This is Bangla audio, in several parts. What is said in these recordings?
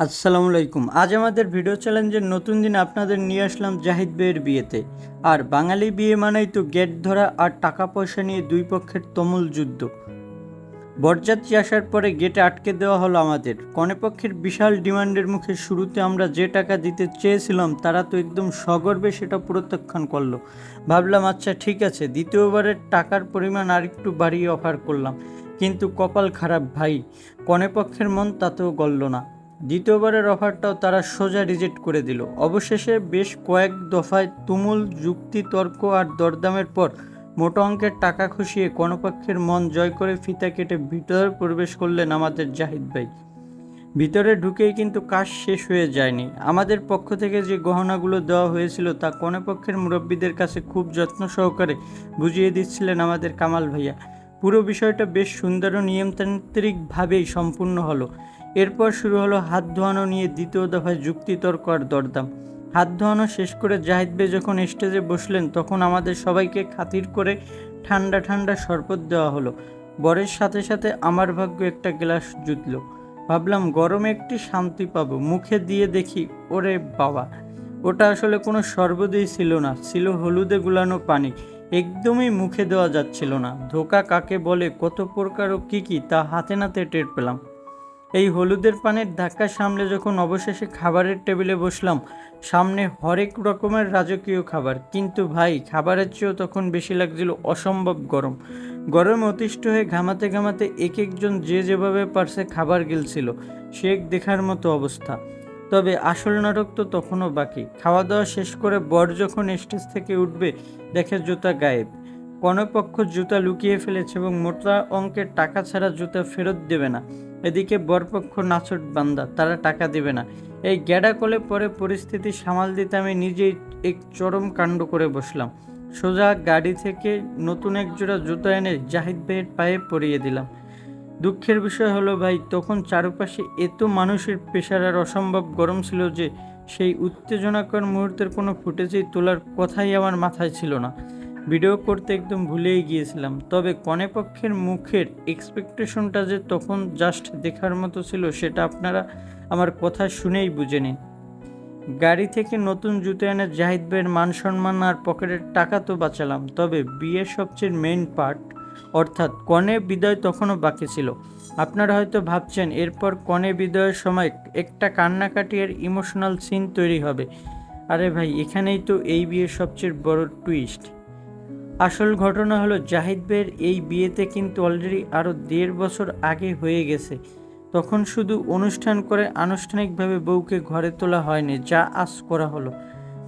আসসালামু আলাইকুম। আজ আমাদের ভিডিও চ্যালেঞ্জের নতুন দিন আপনাদের নিয়ে আসলাম জাহিদ ভাইয়ের বিয়েতে। আর বাঙালি বিয়ে মানেই তো গেট ধরা আর টাকা পয়সা নিয়ে দুই পক্ষের তুমুল যুদ্ধ। বরযাত্রী আসার পরে গেটে আটকে দেওয়া হলো আমাদের। কনেপক্ষের বিশাল ডিমান্ডের মুখে শুরুতে আমরা যে টাকা দিতে চেয়েছিলাম তারা তো একদম সগর্বে সেটা প্রত্যাখ্যান করলো। ভাবলাম আচ্ছা ঠিক আছে, দ্বিতীয়বারের টাকার পরিমাণ আরেকটু বাড়িয়ে অফার করলাম, কিন্তু কপাল খারাপ ভাই, কনেপক্ষের মন তাতেও গলল না। দ্বিতীয়বারের অফারটাও তারা সোজা রিজেক্ট করে দিল। অবশেষে বেশ কয়েক দফায় তুমুল যুক্তি তর্ক আর দরদামের পর মোটা অঙ্কের টাকা খসিয়ে কনেপক্ষের মন জয় করে ফিতা কেটে ভিতরে প্রবেশ করলেন আমাদের জাহিদ ভাই। ভিতরে ঢুকেই কিন্তু কাজ শেষ হয়ে যায়নি। আমাদের পক্ষ থেকে যে গহনাগুলো দেওয়া হয়েছিল তা কনেপক্ষের মুরব্বীদের কাছে খুব যত্ন সহকারে বুঝিয়ে দিচ্ছিলেন আমাদের কামাল ভাইয়া। পুরো বিষয়টা বেশ সুন্দর ও নিয়মতান্ত্রিকভাবেই সম্পূর্ণ হলো। এরপর শুরু হলো হাত ধোয়ানো নিয়ে দ্বিতীয় দফায় যুক্তিতর্ক আর দরদাম। হাত ধোয়ানো শেষ করে জাহিদ ভাই যখন স্টেজে বসলেন তখন আমাদের সবাইকে খাতির করে ঠান্ডা ঠান্ডা শরবত দেওয়া হলো। বরের সাথে সাথে আমার ভাগ্য একটা গ্লাস জুটল। ভাবলাম গরমে একটি শান্তি পাবো, মুখে দিয়ে দেখি, ওরে বাবা, ওটা আসলে কোনো শরবতই ছিল না, ছিল হলুদে গুলানো পানি। একদমই মুখে দেওয়া যাচ্ছিল না। ধোকা কাকে বলে, কত প্রকার ও কী তা হাতে নাতে টের পেলাম। এই হলুদের পানির ধাক্কা সামলে যখন অবশেষে খাবারের টেবিলে বসলাম, সামনে হরেক রকমের রাজকীয় খাবার, কিন্তু ভাই খাবারের চেয়েও তখন বেশি লাগছিল অসম্ভব গরম। গরমে অতিষ্ঠ হয়ে ঘামাতে ঘামাতে এক একজন যে যেভাবে পারছে খাবার গিলছিল, সে এক দেখার মতো অবস্থা। তবে আসল নাটক তো তখনও বাকি। খাওয়া দাওয়া শেষ করে বর যখন স্টেজ থেকে উঠবে দেখে জুতা গায়েব। কনেপক্ষ জুতা লুকিয়ে ফেলেছে এবং মোটা অঙ্কের টাকা ছাড়া জুতা ফেরত দেবে না। এদিকে বরপক্ষ নাছোট বান্দা, তারা টাকা দেবে না। এই গ্যাডা কলে পরে পরিস্থিতি সামাল দিতে আমি নিজেই এক চরম কাণ্ড করে বসলাম। সোজা গাড়ি থেকে নতুন এক জোড়া জুতো এনে জাহিদ ভাইয়ের পায়ে পরিয়ে দিলাম। দুঃখের বিষয় হলো ভাই, তখন চারপাশে এত মানুষের প্রেশার আর অসম্ভব গরম ছিল যে সেই উত্তেজনাকর মুহূর্তের কোনো ফুটেজেই তোলার কথাই আমার মাথায় ছিল না। ভিডিও করতে একদম ভুলেই গিয়েছিলাম। তবে কনেপক্ষের মুখের এক্সপেকটেশনটা যে তখন জাস্ট দেখার মতো ছিল সেটা আপনারা আমার কথা শুনেই বুঝে নিন। গাড়ি থেকে নতুন জুতো এনে জাহিদ ভাইয়ের মান সম্মান আর পকেটের টাকা তো বাঁচালাম, তবে বিয়ের সবচেয়ে মেইন পার্ট অর্থাৎ কনে বিদায় তখনও বাকি ছিল। আপনারা হয়তো ভাবছেন এরপর কনে বিদায়ের সময় একটা কান্নাকাটি আর ইমোশনাল সিন তৈরি হবে। আরে ভাই, এখানেই তো এই বিয়ের সবচেয়ে বড় টুইস্ট। আসল ঘটনা হলো জাহিদ ভাইয়ের এই বিয়েতে কিন্তু অলরেডি আরও ১.৫ বছর আগে হয়ে গেছে। তখন শুধু অনুষ্ঠান করে আনুষ্ঠানিকভাবে বউকে ঘরে তোলা হয়নি, যা আজ করা হলো।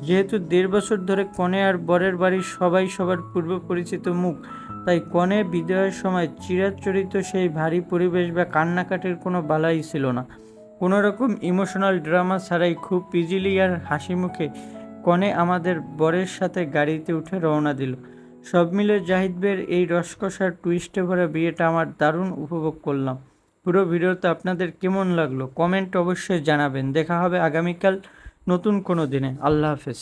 যেহেতু ১.৫ বছর ধরে কনে আর বরের বাড়ির সবাই সবার পূর্ব পরিচিত মুখ, তাই কনে বিদায়ের সময় চিরাচরিত সেই ভারী পরিবেশ বা কান্নাকাটির কোনো বালাই ছিল না। কোনো রকম ইমোশনাল ড্রামা ছাড়াই খুব ইজিলি আর হাসি মুখে কনে আমাদের বরের সাথে গাড়িতে উঠে রওনা দিল। সব মিলে জাহিদ ভাইয়ের এই রসকসার টুইস্টে ভরা বিয়েটা আমার দারুণ উপভোগ করলাম। পুরো ভিডিওতে আপনাদের কেমন লাগলো কমেন্ট অবশ্যই জানাবেন। দেখা হবে আগামীকাল নতুন কোনো দিনে। আল্লাহ হাফেজ।